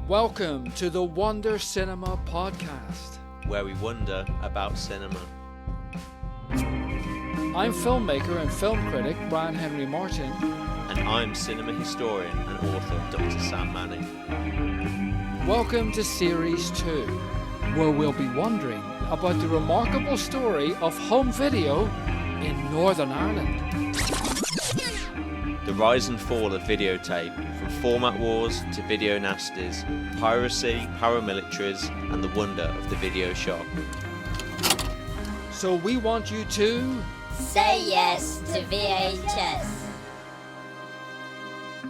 Welcome to the Wonder Cinema Podcast, where we wonder about cinema. I'm filmmaker and film critic Brian Henry Martin. And I'm cinema historian and author Dr. Sam Manning. Welcome to Series 2, where we'll be wondering about the remarkable story of home video in Northern Ireland. The rise and fall of videotape, from format wars to video nasties, piracy, paramilitaries, and the wonder of the video shop. So we want you to... say yes to VHS.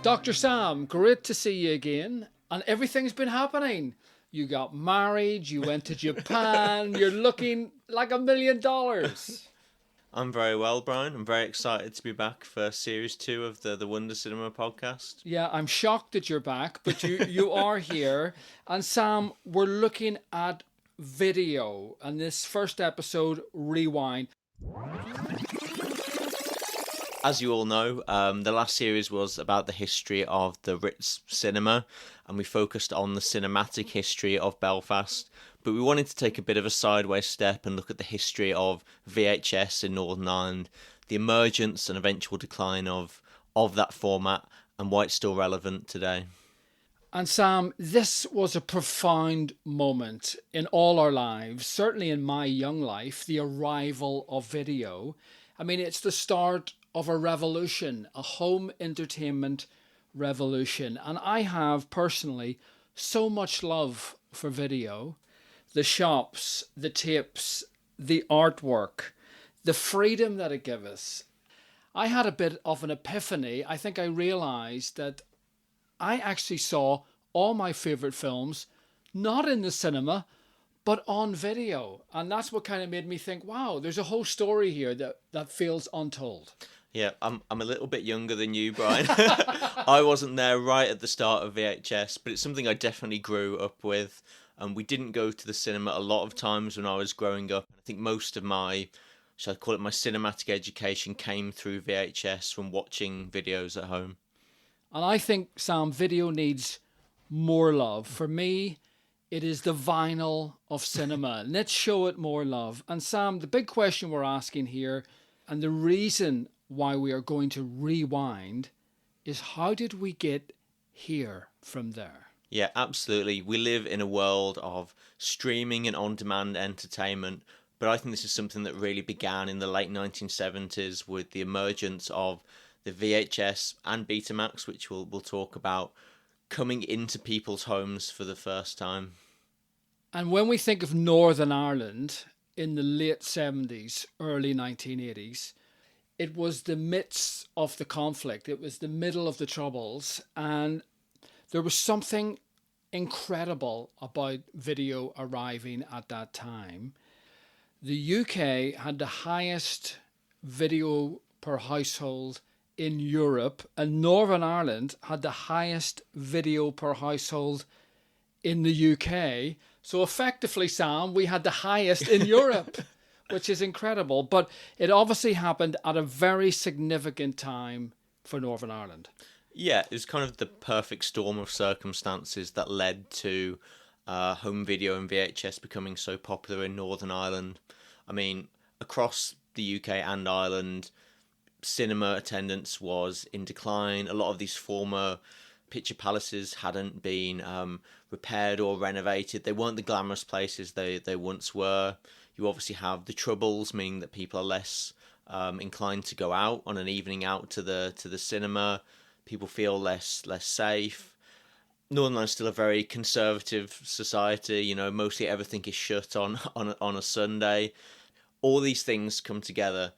Dr. Sam, great to see you again. And everything's been happening. You got married, you went to Japan, you're looking like $1 million. I'm very well, Brian. I'm very excited to be back for Series 2 of the Wonder Cinema Podcast. Yeah, I'm shocked that you're back, but you are here. And Sam, we're looking at video. And this first episode, Rewind. As you all know, the last series was about the history of the Ritz cinema, and we focused on the cinematic history of Belfast. But we wanted to take a bit of a sideways step and look at the history of VHS in Northern Ireland, the emergence and eventual decline of that format, and why it's still relevant today. And Sam, this was a profound moment in all our lives, certainly in my young life, the arrival of video. I mean, it's the start of a revolution, a home entertainment revolution. And I have personally so much love for video. The shops, the tapes, the artwork, the freedom that it gives us. I had a bit of an epiphany. I think I realised that I actually saw all my favourite films not in the cinema, but on video. And that's what kind of made me think, wow, there's a whole story here that feels untold. Yeah, I'm a little bit younger than you, Brian. I wasn't there right at the start of VHS, but it's something I definitely grew up with. We didn't go to the cinema a lot of times when I was growing up. I think most of my, shall I call it, my cinematic education came through VHS from watching videos at home. And I think, Sam, video needs more love. For me, it is the vinyl of cinema. Let's show it more love. And Sam, the big question we're asking here, and the reason why we are going to rewind, is how did we get here from there? Yeah, absolutely. We live in a world of streaming and on-demand entertainment, but I think this is something that really began in the late 1970s with the emergence of the VHS and Betamax, which we'll talk about, coming into people's homes for the first time. And when we think of Northern Ireland in the late 70s, early 1980s, it was the midst of the conflict. It was the middle of the Troubles, and there was something incredible about video arriving at that time. The UK had the highest video per household in Europe, and Northern Ireland had the highest video per household in the UK. So effectively, Sam, we had the highest in Europe, which is incredible. But it obviously happened at a very significant time for Northern Ireland. Yeah, it was kind of the perfect storm of circumstances that led to home video and VHS becoming so popular in Northern Ireland. I mean, across the UK and Ireland, cinema attendance was in decline. A lot of these former picture palaces hadn't been repaired or renovated. They weren't the glamorous places they once were. You obviously have the Troubles, meaning that people are less inclined to go out on an evening out to the cinema. People feel less safe. Northern Ireland's still a very conservative society. You know, mostly everything is shut on a Sunday. All these things come together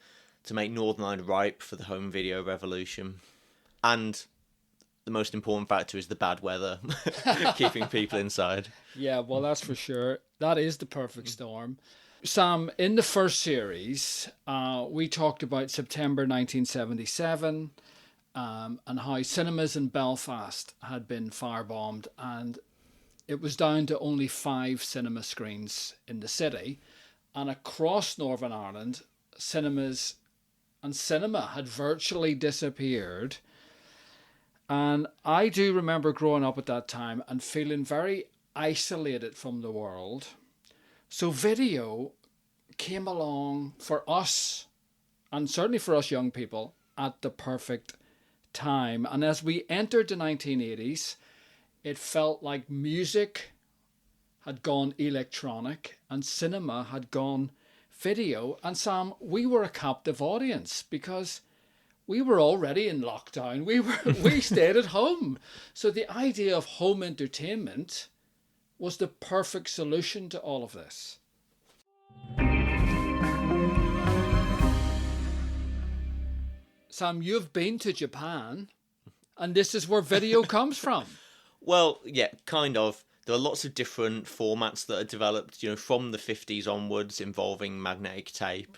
to make Northern Ireland ripe for the home video revolution. And the most important factor is the bad weather, keeping people inside. Yeah, well, that's for sure. That is the perfect storm. Sam, in the first series, we talked about September 1977, and how cinemas in Belfast had been firebombed, and it was down to only 5 cinema screens in the city. And across Northern Ireland, cinema had virtually disappeared. And I do remember growing up at that time and feeling very isolated from the world. So video came along for us, and certainly for us young people, at the perfect time. And as we entered the 1980s, it felt like music had gone electronic and cinema had gone video. And Sam, we were a captive audience because we were already in lockdown. We stayed at home. So the idea of home entertainment was the perfect solution to all of this. Sam, you've been to Japan, and this is where video comes from. Well, yeah, kind of. There are lots of different formats that are developed, from the 50s onwards, involving magnetic tape.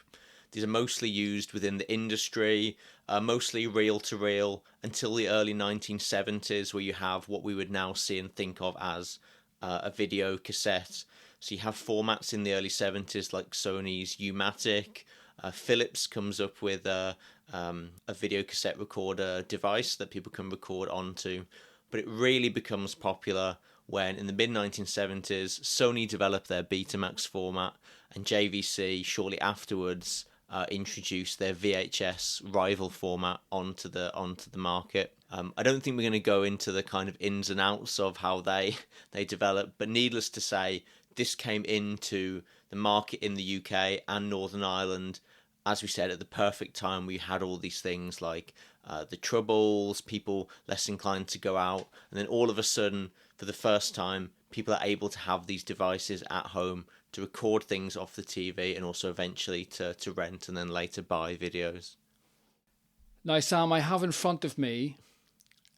These are mostly used within the industry, mostly reel-to-reel, until the early 1970s, where you have what we would now see and think of as a video cassette. So you have formats in the early 70s like Sony's U-matic. Philips comes up with a video cassette recorder device that people can record onto. But it really becomes popular when, in the mid-1970s, Sony developed their Betamax format, and JVC shortly afterwards introduced their VHS rival format onto the market. I don't think we're going to go into the kind of ins and outs of how they developed, but needless to say, this came into the market in the UK and Northern Ireland, as we said, at the perfect time. We had all these things like the Troubles, people less inclined to go out, and then all of a sudden, for the first time, people are able to have these devices at home to record things off the TV and also eventually to rent and then later buy videos. Now, Sam, I have in front of me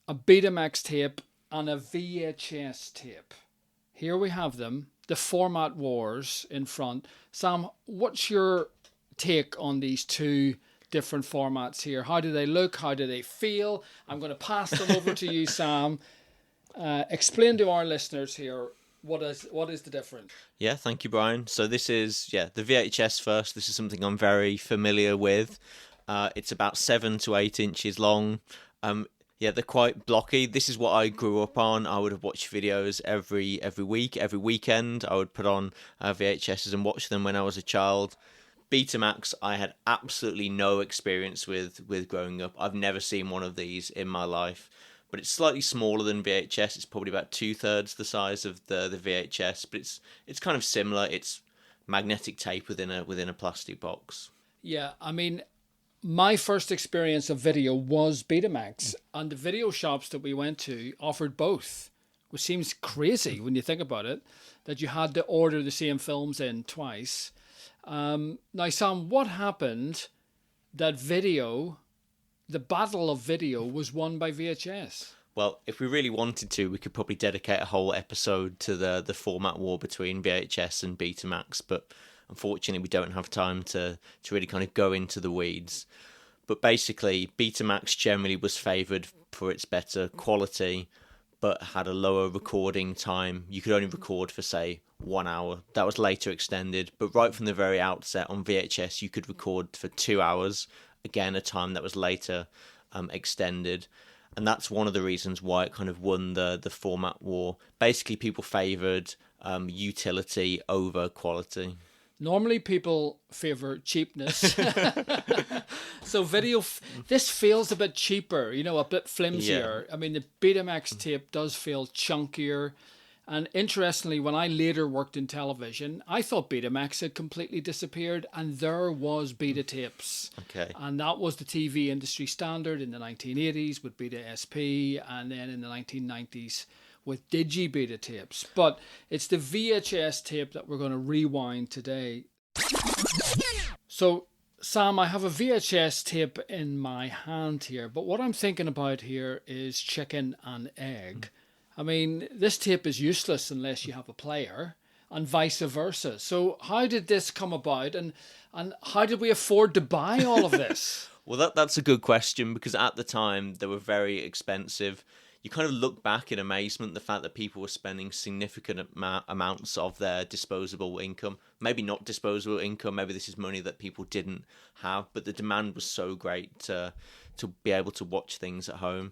a Betamax tape and a VHS tape. Here we have them, the format wars in front. Sam, what's your take on these two different formats here? How do they look? How do they feel? I'm going to pass them over to you, Sam. Explain to our listeners here what is the difference. Yeah, thank you, Brian. So this is the VHS first. This is something I'm very familiar with. It's about 7 to 8 inches long. They're quite blocky. This is what I grew up on. I would have watched videos every week, every weekend. I would put on VHSs and watch them when I was a child. Betamax, I had absolutely no experience with growing up. I've never seen one of these in my life. But it's slightly smaller than VHS. It's probably about 2/3 the size of the VHS. But it's kind of similar. It's magnetic tape within a plastic box. Yeah, I mean, my first experience of video was Betamax, and the video shops that we went to offered both, which seems crazy when you think about it, that you had to order the same films in twice. Now, Sam, what happened that the battle of video was won by VHS? Well, if we really wanted to, we could probably dedicate a whole episode to the format war between VHS and Betamax, but unfortunately we don't have time to really kind of go into the weeds. But basically, Betamax generally was favoured for its better quality, but had a lower recording time. You could only record for, say, 1 hour. That was later extended, but right from the very outset on VHS, you could record for 2 hours. Again, a time that was later extended. And that's one of the reasons why it kind of won the format war. Basically, people favoured utility over quality. Normally, people favour cheapness. So video, this feels a bit cheaper, a bit flimsier. Yeah. I mean, the Betamax tape does feel chunkier. And interestingly, when I later worked in television, I thought Betamax had completely disappeared, and there was beta tapes. Okay. And that was the TV industry standard in the 1980s with Beta SP, and then in the 1990s with digi-beta tapes. But it's the VHS tape that we're going to rewind today. So, Sam, I have a VHS tape in my hand here, but what I'm thinking about here is chicken and egg. I mean, this tape is useless unless you have a player, and vice versa. So how did this come about, and how did we afford to buy all of this? Well, that's a good question, because at the time they were very expensive. You kind of look back in amazement the fact that people were spending significant amounts of their disposable income. Maybe not disposable income, maybe this is money that people didn't have, but the demand was so great to be able to watch things at home.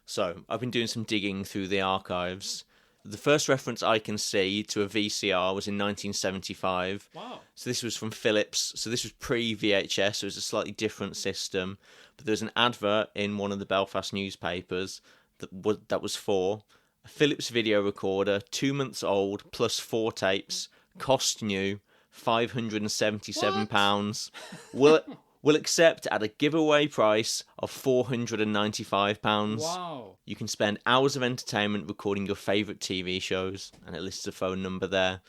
So I've been doing some digging through the archives. The first reference I can see to a VCR was in 1975. Wow. So this was from Philips. So this was pre-VHS, so it was a slightly different system. But there was an advert in one of the Belfast newspapers that was for a Philips video recorder, 2 months old, plus 4 tapes, cost new, £577. Will accept at a giveaway price of £495. Wow. You can spend hours of entertainment recording your favourite TV shows, and it lists a phone number there.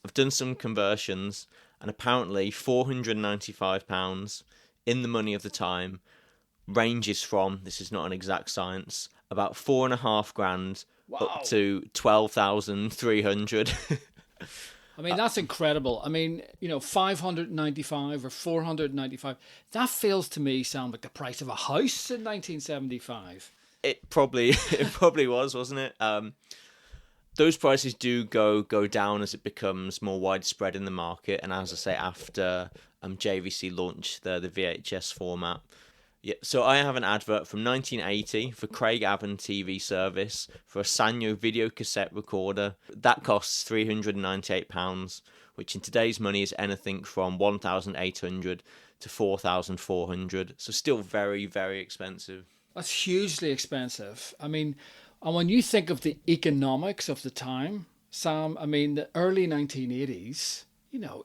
I've done some conversions, and apparently £495 in the money of the time ranges from, this is not an exact science, about £4,500 up to 12,300. I mean, that's incredible. I mean, 595 or 495. That feels to me, Sam, like the price of a house in 1975. It probably was, wasn't it? Those prices do go down as it becomes more widespread in the market, and as I say, after JVC launched the VHS format. Yeah, so I have an advert from 1980 for Craig Avon TV service for a Sanyo video cassette recorder. That costs £398, which in today's money is anything from £1,800 to £4,400. So still very, very expensive. That's hugely expensive. I mean, and when you think of the economics of the time, Sam, I mean, the early 1980s,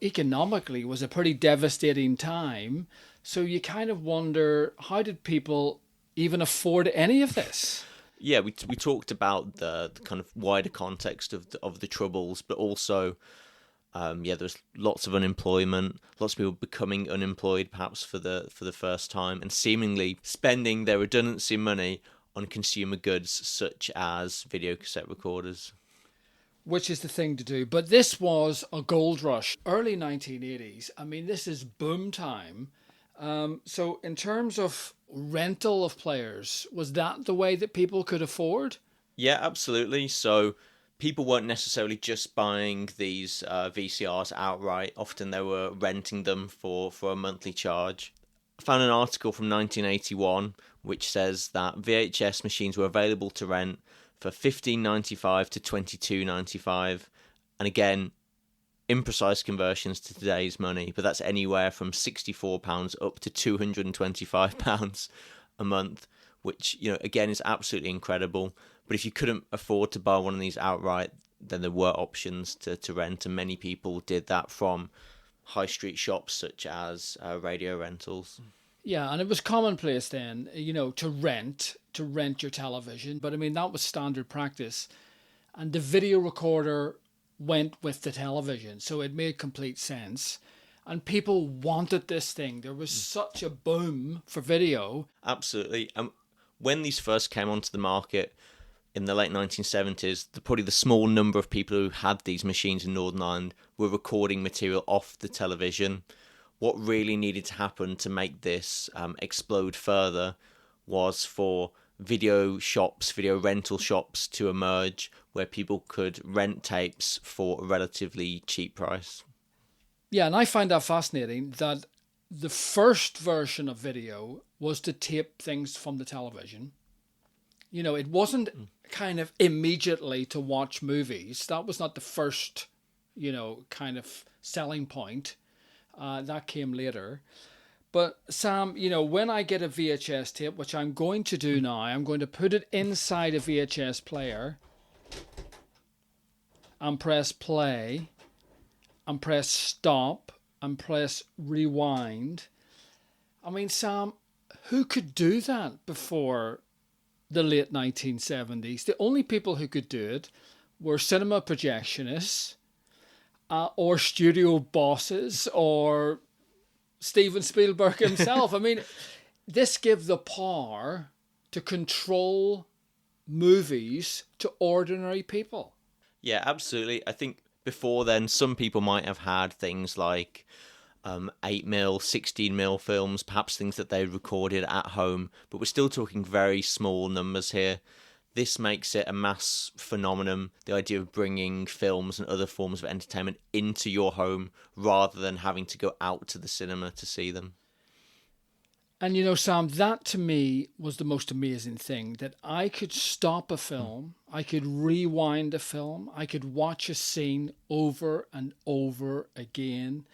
economically was a pretty devastating time. So you kind of wonder, how did people even afford any of this? Yeah, we talked about the kind of wider context of the Troubles, but also, there's lots of unemployment, lots of people becoming unemployed perhaps for the first time, and seemingly spending their redundancy money on consumer goods such as video cassette recorders. Which is the thing to do. But this was a gold rush. Early 1980s, I mean, this is boom time. So in terms of rental of players, was that the way that people could afford? Yeah, absolutely. So people weren't necessarily just buying these VCRs outright. Often they were renting them for a monthly charge. I found an article from 1981 which says that VHS machines were available to rent for $15.95 to $22.95. And again, imprecise conversions to today's money, but that's anywhere from £64 up to £225 a month, which, again, is absolutely incredible. But if you couldn't afford to buy one of these outright, then there were options to rent, and many people did that from high street shops such as radio rentals. Yeah, and it was commonplace then, to rent your television. But I mean, that was standard practice. And the video recorder went with the television, so it made complete sense, and people wanted this thing. There was such a boom for video. Absolutely. When these first came onto the market in the late 1970s, probably the small number of people who had these machines in Northern Ireland were recording material off the television. What really needed to happen to make this explode further was for video rental shops to emerge where people could rent tapes for a relatively cheap price. Yeah, and I find that fascinating that the first version of video was to tape things from the television. It wasn't kind of immediately to watch movies. That was not the first, kind of selling point. That came later. But Sam, when I get a VHS tape, which I'm going to do now, I'm going to put it inside a VHS player and press play and press stop and press rewind. I mean, Sam, who could do that before the late 1970s? The only people who could do it were cinema projectionists or studio bosses or Steven Spielberg himself. I mean, this gives the power to control movies to ordinary people. Yeah, absolutely. I think before then, some people might have had things like 8mm, 16mm films, perhaps things that they recorded at home, but we're still talking very small numbers here. This makes it a mass phenomenon, the idea of bringing films and other forms of entertainment into your home rather than having to go out to the cinema to see them. And Sam, that to me was the most amazing thing, that I could stop a film, I could rewind a film, I could watch a scene over and over again.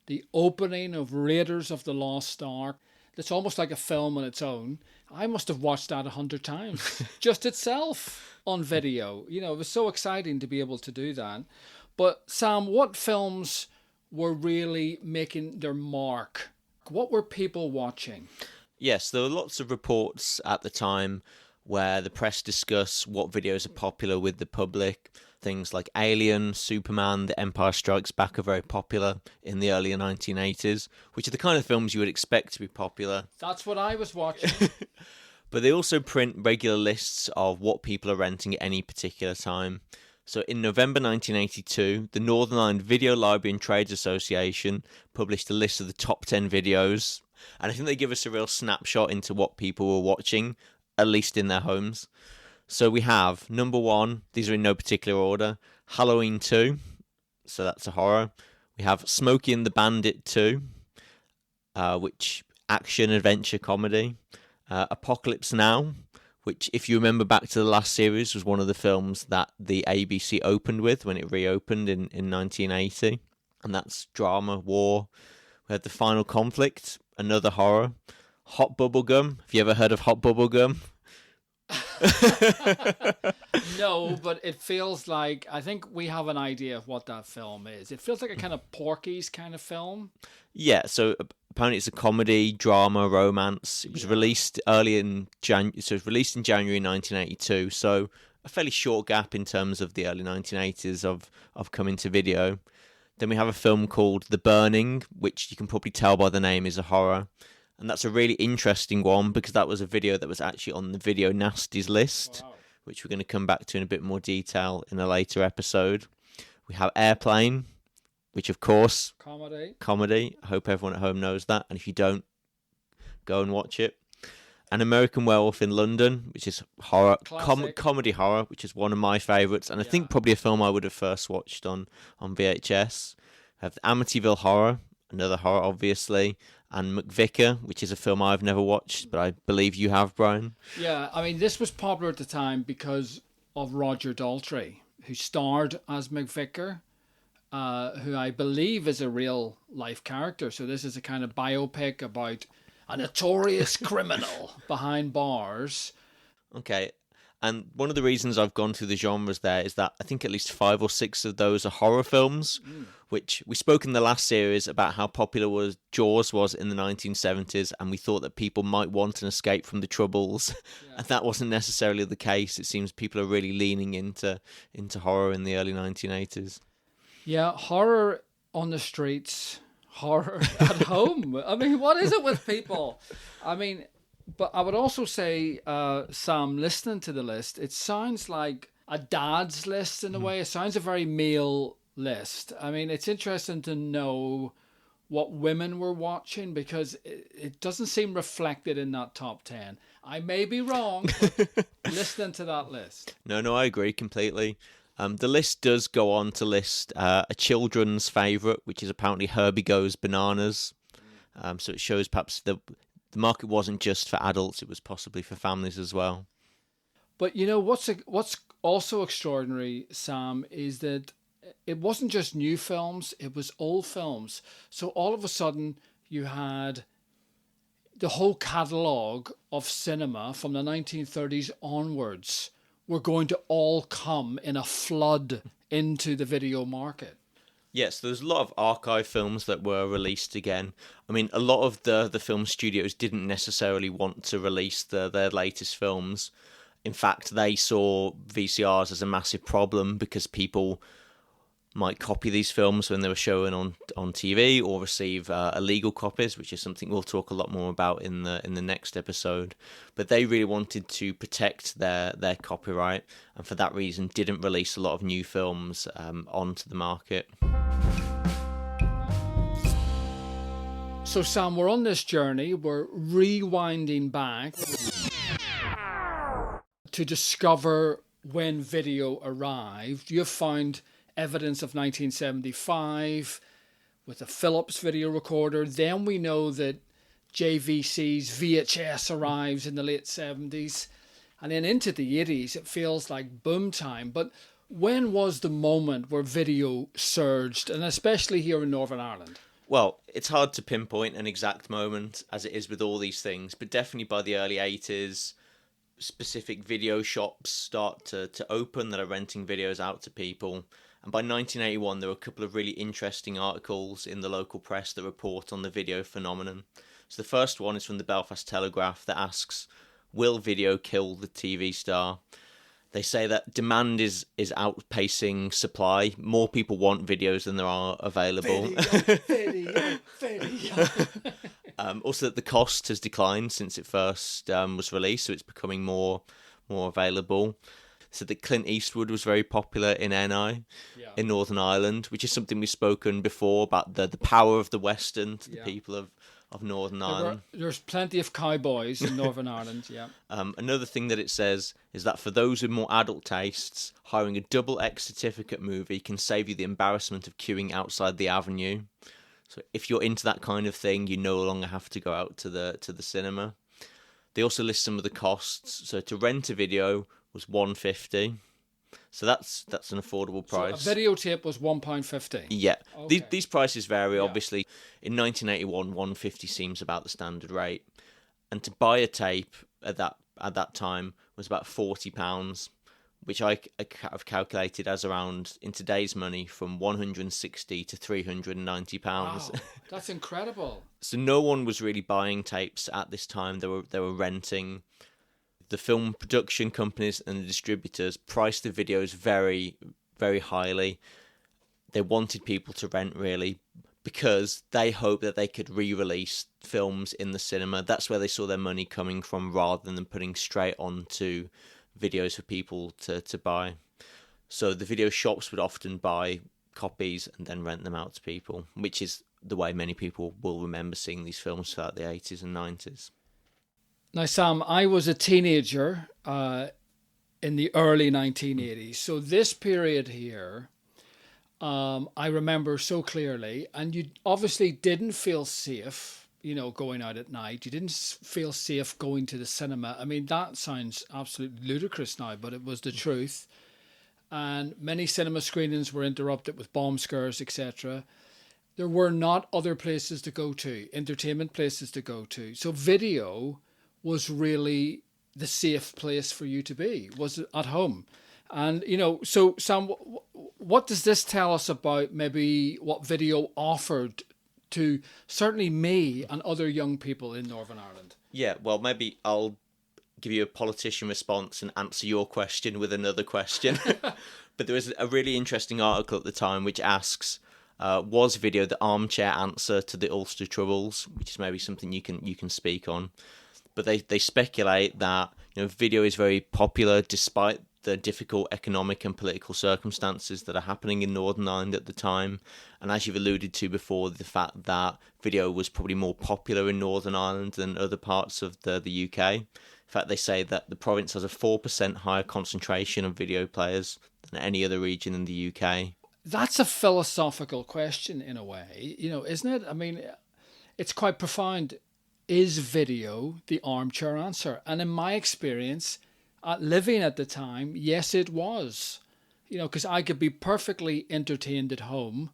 The opening of Raiders of the Lost Ark, it's almost like a film on its own. I must have watched that 100 times, just itself on video. It was so exciting to be able to do that. But Sam, what films were really making their mark? What were people watching? Yes, there were lots of reports at the time where the press discuss what videos are popular with the public. Things like Alien, Superman, The Empire Strikes Back are very popular in the early 1980s, which are the kind of films you would expect to be popular. That's what I was watching. But they also print regular lists of what people are renting at any particular time. So in November 1982, the Northern Ireland Video Library and Trades Association published a list of the top 10 videos. And I think they give us a real snapshot into what people were watching, at least in their homes. So we have, number 1, these are in no particular order, Halloween 2, so that's a horror. We have Smokey and the Bandit 2, which action, adventure, comedy. Apocalypse Now, which, if you remember back to the last series, was one of the films that the ABC opened with when it reopened in 1980. And that's drama, war. We had The Final Conflict, another horror. Hot Bubblegum. Have you ever heard of Hot Bubblegum? No, but it feels like, I think we have an idea of what that film is. It feels like a kind of Porky's kind of film. Yeah, so apparently it's a comedy, drama, romance. It was released early in January, so it was released in January 1982. So a fairly short gap in terms of the early 1980s of coming to video. Then we have a film called The Burning, which you can probably tell by the name is a horror. And that's a really interesting one because that was a video that was actually on the Video Nasties list, which we're going to come back to in a bit more detail in a later episode. We have Airplane, which of course, comedy. I hope everyone at home knows that. And if you don't, go and watch it. An American Werewolf in London, which is horror, comedy horror, which is one of my favourites. And I think probably a film I would have first watched on VHS. We have Amityville Horror, another horror, obviously. And McVicker, which is a film I've never watched, but I believe you have, Brian. Yeah, I mean, this was popular at the time because of Roger Daltrey, who starred as McVicker, who I believe is a real life character. So this is a kind of biopic about a notorious criminal behind bars. Okay. And one of the reasons I've gone through the genres there is that I think at least 5 or 6 of those are horror films, which we spoke in the last series about how popular Jaws was in the 1970s, and we thought that people might want an escape from the Troubles, and that wasn't necessarily the case. It seems people are really leaning into horror in the early 1980s. Yeah, horror on the streets, horror at home. I mean, what is it with people? I mean... But I would also say, Sam, listening to the list, it sounds like a dad's list in a way. It sounds a very male list. I mean, it's interesting to know what women were watching because it doesn't seem reflected in that top 10. I may be wrong, but listening to that list. No, I agree completely. The list does go on to list a children's favourite, which is apparently Herbie Goes Bananas. So it shows perhaps the market wasn't just for adults, it was possibly for families as well. But what's also extraordinary, Sam, is that it wasn't just new films, it was old films. So all of a sudden you had the whole catalogue of cinema from the 1930s onwards were going to all come in a flood into the video market. Yes, there's a lot of archive films that were released again. I mean, a lot of the film studios didn't necessarily want to release their latest films. In fact, they saw VCRs as a massive problem because people might copy these films when they were shown on TV or receive illegal copies, which is something we'll talk a lot more about in the next episode. But they really wanted to protect their copyright, and for that reason didn't release a lot of new films onto the market. So Sam, we're on this journey, we're rewinding back to discover when video arrived. You've found evidence of 1975 with a Philips video recorder. Then we know that JVCs, VHS arrives in the late 70s. And then into the 80s, it feels like boom time. But when was the moment where video surged, and especially here in Northern Ireland? Well, it's hard to pinpoint an exact moment, as it is with all these things, but definitely by the early 80s, specific video shops start to open that are renting videos out to people. And by 1981, there were a couple of really interesting articles in the local press that report on the video phenomenon. So the first one is from the Belfast Telegraph that asks, will video kill the TV star? They say that demand is outpacing supply. More people want videos than there are available. Video. Also, that the cost has declined since it first was released, so it's becoming more available. So that Clint Eastwood was very popular in NI, in Northern Ireland, which is something we've spoken before about the power of the Western to the people of Northern Ireland. There's plenty of cowboys in Northern Ireland, yeah. Another thing that it says is that for those with more adult tastes, hiring a double X certificate movie can save you the embarrassment of queuing outside the Avenue. So if you're into that kind of thing, you no longer have to go out to the cinema. They also list some of the costs. So to rent a video was $1.50. So that's an affordable price. So a videotape was £1.50. Yeah, Okay. these prices vary. Obviously, in 1981, $1.50 seems about the standard rate, and to buy a tape at that time was about £40, which I have calculated as around, in today's money, from £160 to £390. Wow, that's incredible. So no one was really buying tapes at this time. They were renting. The film production companies and the distributors priced the videos very, very highly. They wanted people to rent, really, because they hoped that they could re-release films in the cinema. That's where they saw their money coming from, rather than putting straight onto videos for people to buy. So the video shops would often buy copies and then rent them out to people, which is the way many people will remember seeing these films throughout the 80s and 90s. Now, Sam, I was a teenager in the early 1980s. So this period here, I remember so clearly. And you obviously didn't feel safe, going out at night. You didn't feel safe going to the cinema. I mean, that sounds absolutely ludicrous now, but it was the truth. And many cinema screenings were interrupted with bomb scares, etc. There were not other places to go to, entertainment places to go to. So video was really the safe place for you to be, was at home. And, so Sam, what does this tell us about maybe what video offered to certainly me and other young people in Northern Ireland? Yeah, well, maybe I'll give you a politician response and answer your question with another question. But there was a really interesting article at the time which asks, was video the armchair answer to the Ulster Troubles, which is maybe something you can speak on. But they speculate that video is very popular despite the difficult economic and political circumstances that are happening in Northern Ireland at the time. And as you've alluded to before, the fact that video was probably more popular in Northern Ireland than other parts of the UK. In fact, they say that the province has a 4% higher concentration of video players than any other region in the UK. That's a philosophical question in a way, isn't it? I mean, it's quite profound. Is video the armchair answer? And in my experience, living at the time, yes, it was. Because I could be perfectly entertained at home,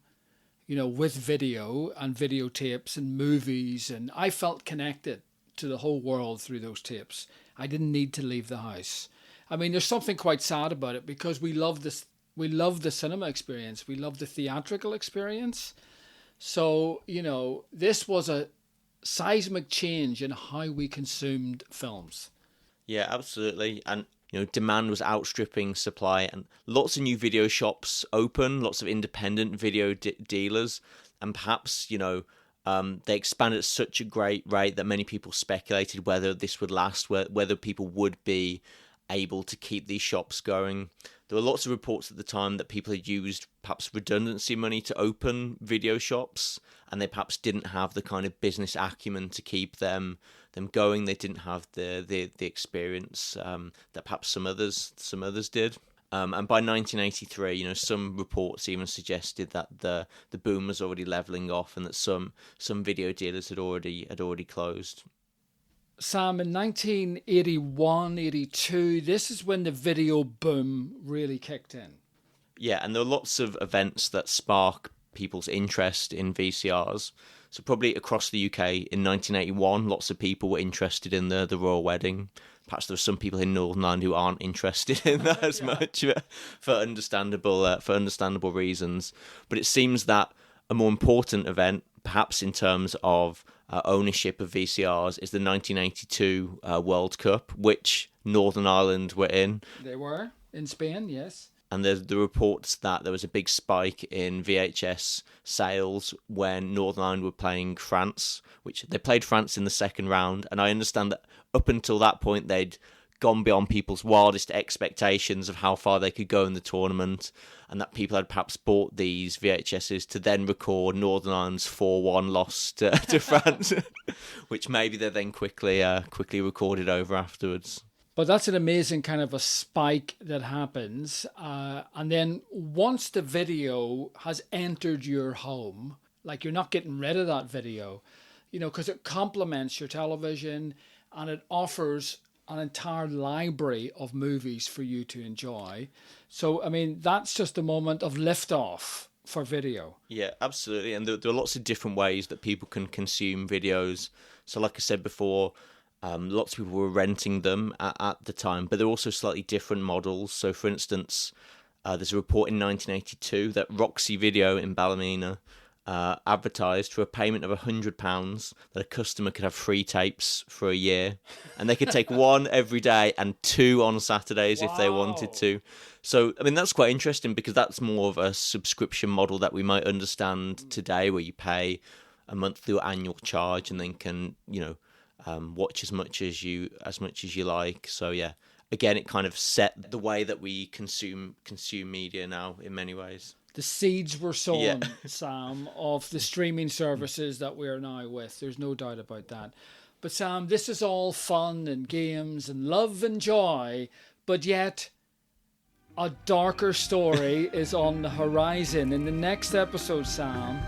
with video and videotapes and movies, and I felt connected to the whole world through those tapes. I didn't need to leave the house. I mean, there's something quite sad about it because we love this. We love the cinema experience. We love the theatrical experience. So, this was a seismic change in how we consumed films. Yeah, absolutely. And demand was outstripping supply, and lots of new video shops open, lots of independent video dealers, and perhaps they expanded at such a great rate that many people speculated whether this would last, whether people would be able to keep these shops going. There were lots of reports at the time that people had used perhaps redundancy money to open video shops, and they perhaps didn't have the kind of business acumen to keep them going. They didn't have the experience that perhaps some others did. And by 1983, some reports even suggested that the boom was already leveling off, and that some video dealers had already closed. Sam, in 1981, 82, this is when the video boom really kicked in. Yeah, and there are lots of events that spark people's interest in VCRs. So probably across the UK in 1981, lots of people were interested in the royal wedding. Perhaps there are some people in Northern Ireland who aren't interested in that as much for understandable reasons. But it seems that a more important event, perhaps in terms of ownership of VCRs, is the 1982 World Cup, which Northern Ireland were in. They were in Spain, yes. And there's the reports that there was a big spike in VHS sales when Northern Ireland were playing France, which they played France in the second round. And I understand that up until that point, they'd gone beyond people's wildest expectations of how far they could go in the tournament, and that people had perhaps bought these VHSs to then record Northern Ireland's 4-1 loss to France, which maybe they then quickly recorded over afterwards. But that's an amazing kind of a spike that happens. And then once the video has entered your home, like you're not getting rid of that video, because it complements your television and it offers an entire library of movies for you to enjoy. So, I mean, that's just a moment of liftoff for video. Yeah, absolutely. And there are lots of different ways that people can consume videos. So like I said before, lots of people were renting them at the time, but they're also slightly different models. So, for instance, there's a report in 1982 that Roxy Video in Ballymena advertised for a payment of £100 that a customer could have 3 tapes for a year, and they could take 1 every day and 2 on Saturdays if they wanted to. So, I mean, that's quite interesting because that's more of a subscription model that we might understand today, where you pay a monthly or annual charge and then can, watch as much as you like. So yeah, again, it kind of set the way that we consume media now in many ways. The seeds were sown, Sam, of the streaming services that we are now with. There's no doubt about that. But Sam, this is all fun and games and love and joy, but yet a darker story is on the horizon. In the next episode, Sam,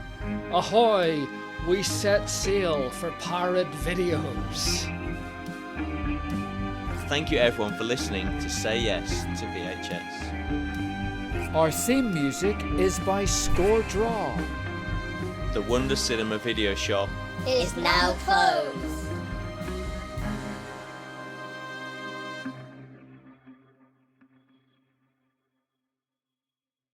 ahoy! We set sail for pirate videos. Thank you everyone for listening to Say Yes to VHS. Our theme music is by Score Draw. The Wonder Cinema Video Shop Is now closed.